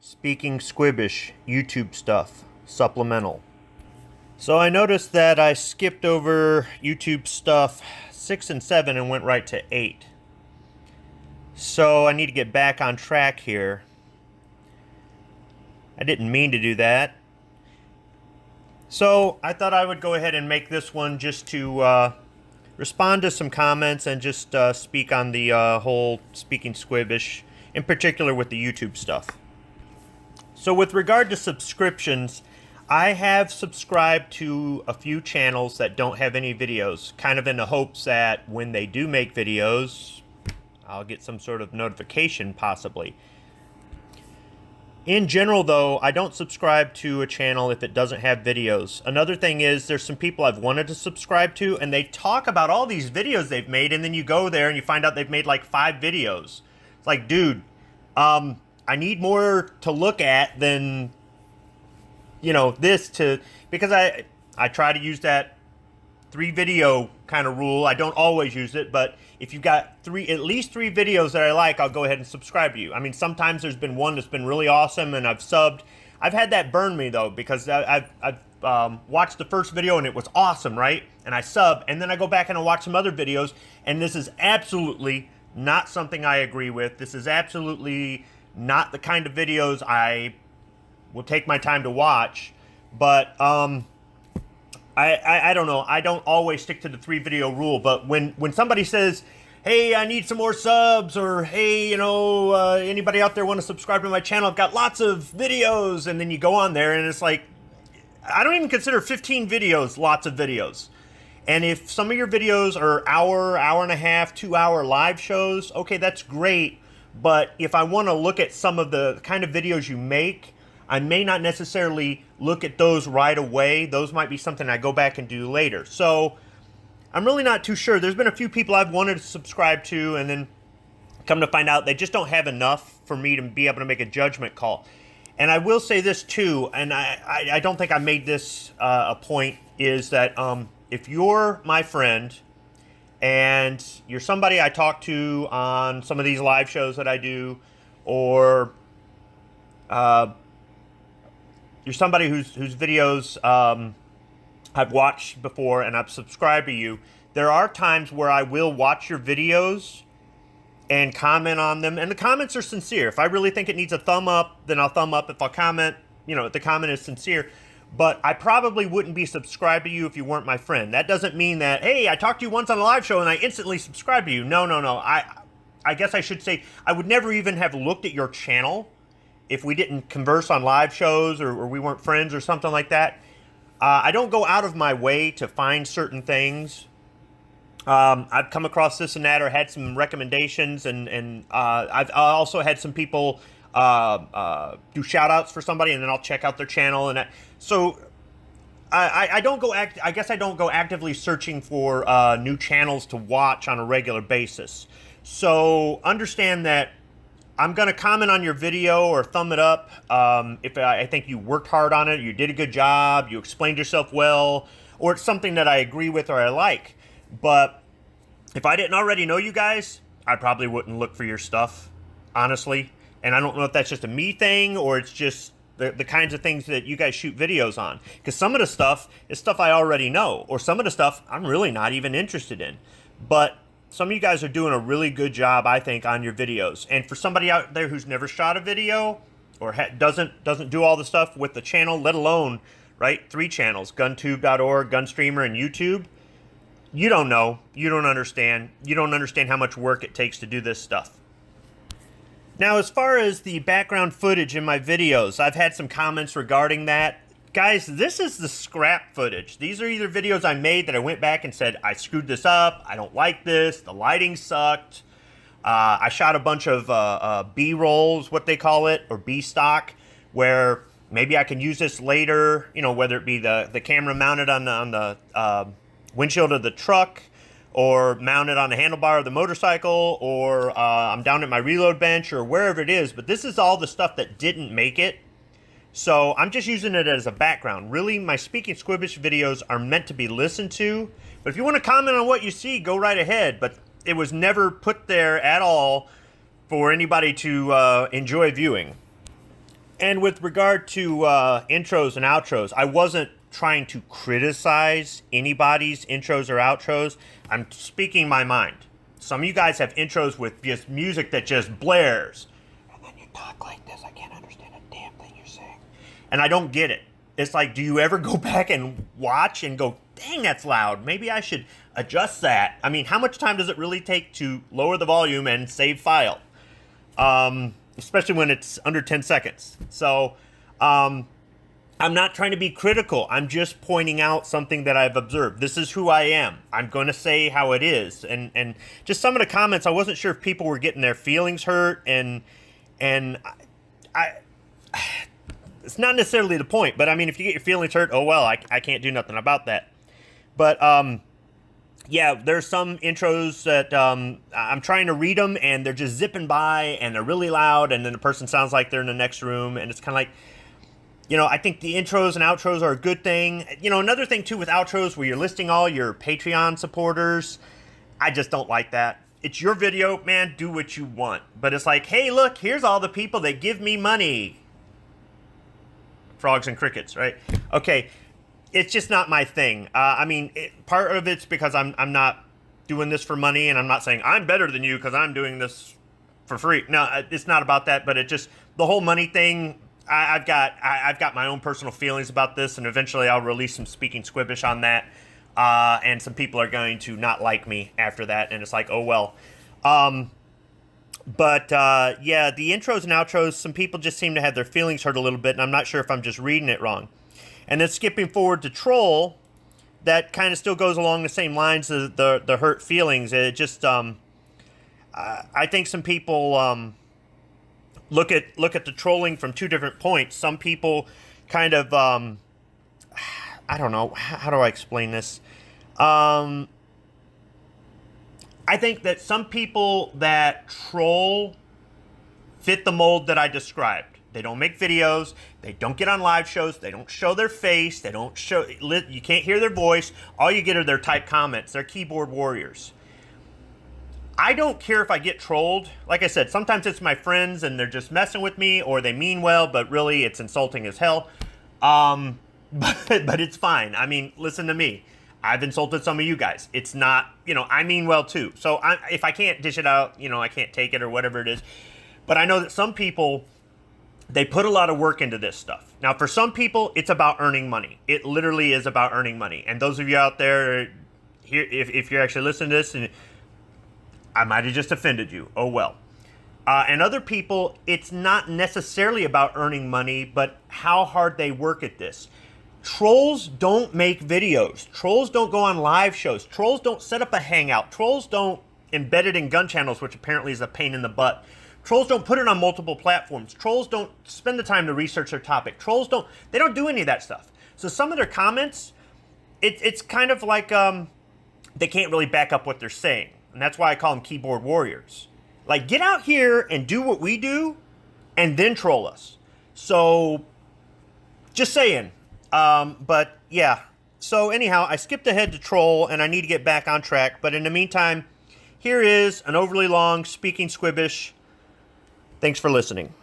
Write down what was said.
Speaking Squibbish YouTube Stuff, Supplemental. So I noticed that I skipped over YouTube Stuff 6 and 7 and went right to 8. So I need to get back on track here. I didn't mean to do that. So I thought I would go ahead and make this one just to respond to some comments and just speak on the whole Speaking Squibbish, in particular with the YouTube stuff. So with regard to subscriptions, I have subscribed to a few channels that don't have any videos, kind of in the hopes that when they do make videos, I'll get some sort of notification possibly. In general though, I don't subscribe to a channel if it doesn't have videos. Another thing is there's some people I've wanted to subscribe to and they talk about all these videos they've made, and then you go there and you find out they've made like 5 videos. It's like, dude, I need more to look at than, this to, because I try to use that 3 video kind of rule. I don't always use it, but if you've got at least 3 videos that I like, I'll go ahead and subscribe to you. I mean, sometimes there's been one that's been really awesome and I've subbed. I've had that burn me though, because I've watched the first video and it was awesome, right? And I sub, and then I go back and I watch some other videos, and this is absolutely not something I agree with. This is absolutely not the kind of videos I will take my time to watch. But I don't know. I don't always stick to the 3 video rule. But when somebody says, hey, I need some more subs, or hey, anybody out there want to subscribe to my channel? I've got lots of videos. And then you go on there and it's like, I don't even consider 15 videos lots of videos. And if some of your videos are hour and a half, 2-hour live shows, okay, that's great. But if I want to look at some of the kind of videos you make, I may not necessarily look at those right away. Those might be something I go back and do later. So I'm really not too sure. There's been a few people I've wanted to subscribe to, and then come to find out they just don't have enough for me to be able to make a judgment call. And I will say this too, and I don't think I made this a point, is that if you're my friend and you're somebody I talk to on some of these live shows that I do, or you're somebody whose videos I've watched before and I've subscribed to you, there are times where I will watch your videos and comment on them, and the comments are sincere. If I really think it needs a thumb up, then I'll thumb up. If I'll comment, if the comment is sincere. But I probably wouldn't be subscribed to you if you weren't my friend. That doesn't mean that, hey, I talked to you once on a live show and I instantly subscribed to you. No. I guess I should say I would never even have looked at your channel if we didn't converse on live shows, or we weren't friends or something like that. I don't go out of my way to find certain things. I've come across this and that, or had some recommendations, and I've also had some people do shout outs for somebody, and then I'll check out their channel. And so I don't go I guess I don't go actively searching for new channels to watch on a regular basis. So understand that I'm going to comment on your video or thumb it up if I think you worked hard on it, you did a good job, you explained yourself well, or it's something that I agree with or I like. But if I didn't already know you guys, I probably wouldn't look for your stuff, honestly. And I don't know if that's just a me thing, or it's just the kinds of things that you guys shoot videos on. Because some of the stuff is stuff I already know, or some of the stuff I'm really not even interested in. But some of you guys are doing a really good job, I think, on your videos. And for somebody out there who's never shot a video, or doesn't do all the stuff with the channel, let alone, right, 3 channels, guntube.org, Gunstreamer, and YouTube, you don't know. You don't understand. You don't understand how much work it takes to do this stuff. Now, as far as the background footage in my videos, I've had some comments regarding that. Guys, this is the scrap footage. These are either videos I made that I went back and said, I screwed this up, I don't like this, the lighting sucked. I shot a bunch of B-rolls, what they call it, or B-stock, where maybe I can use this later, whether it be the camera mounted on the windshield of the truck, or mounted on the handlebar of the motorcycle, or I'm down at my reload bench, or wherever it is. But this is all the stuff that didn't make it. So I'm just using it as a background. Really, my Speaking Squibbish videos are meant to be listened to. But if you want to comment on what you see, go right ahead. But it was never put there at all for anybody to enjoy viewing. And with regard to intros and outros, I wasn't trying to criticize anybody's intros or outros. I'm speaking my mind. Some of you guys have intros with just music that just blares. And then you talk like this. I can't understand a damn thing you're saying. And I don't get it. It's like, do you ever go back and watch and go, dang, that's loud. Maybe I should adjust that. I mean, how much time does it really take to lower the volume and save file? Especially when it's under 10 seconds. So, I'm not trying to be critical. I'm just pointing out something that I've observed. This is who I am. I'm going to say how it is. And just some of the comments, I wasn't sure if people were getting their feelings hurt. And I it's not necessarily the point. But, I mean, if you get your feelings hurt, oh, well, I can't do nothing about that. But, yeah, there's some intros that I'm trying to read them, and they're just zipping by, and they're really loud, and then the person sounds like they're in the next room, and it's kind of like, you know, I think the intros and outros are a good thing. You know, another thing, too, with outros where you're listing all your Patreon supporters, I just don't like that. It's your video, man, do what you want. But it's like, hey, look, here's all the people that give me money. Frogs and crickets, right? Okay. It's just not my thing. I mean, part of it's because I'm not doing this for money, and I'm not saying I'm better than you because I'm doing this for free. No, it's not about that. But it just, the whole money thing. I've got my own personal feelings about this, and eventually I'll release some Speaking Squibbish on that. And some people are going to not like me after that, and it's like, oh well. But yeah, the intros and outros, some people just seem to have their feelings hurt a little bit, and I'm not sure if I'm just reading it wrong. And then skipping forward to troll, that kind of still goes along the same lines as the hurt feelings. It just, I think some people look at the trolling from two different points. Some people kind of, I don't know, how do I explain this? I think that some people that troll fit the mold that I described. They don't make videos. They don't get on live shows. They don't show their face. They don't show, you can't hear their voice. All you get are their typed comments. They're keyboard warriors. I don't care if I get trolled. Like I said, sometimes it's my friends and they're just messing with me, or they mean well, but really it's insulting as hell. But it's fine. I mean, listen to me. I've insulted some of you guys. It's not, you know, I mean well too. So if I can't dish it out, you know, I can't take it or whatever it is. But I know that some people, they put a lot of work into this stuff. Now, for some people, it's about earning money. It literally is about earning money. And those of you out there, here, if you're actually listening to this, and I might have just offended you, oh well. And other people, it's not necessarily about earning money, but how hard they work at this. Trolls don't make videos. Trolls don't go on live shows. Trolls don't set up a hangout. Trolls don't embed it in gun channels, which apparently is a pain in the butt. Trolls don't put it on multiple platforms. Trolls don't spend the time to research their topic. Trolls don't, they don't do any of that stuff. So some of their comments, it's kind of like they can't really back up what they're saying. And that's why I call them keyboard warriors. Like, get out here and do what we do and then troll us. So, just saying. But yeah. So anyhow, I skipped ahead to troll and I need to get back on track. But in the meantime, here is an overly long Speaking Squibbish. Thanks for listening.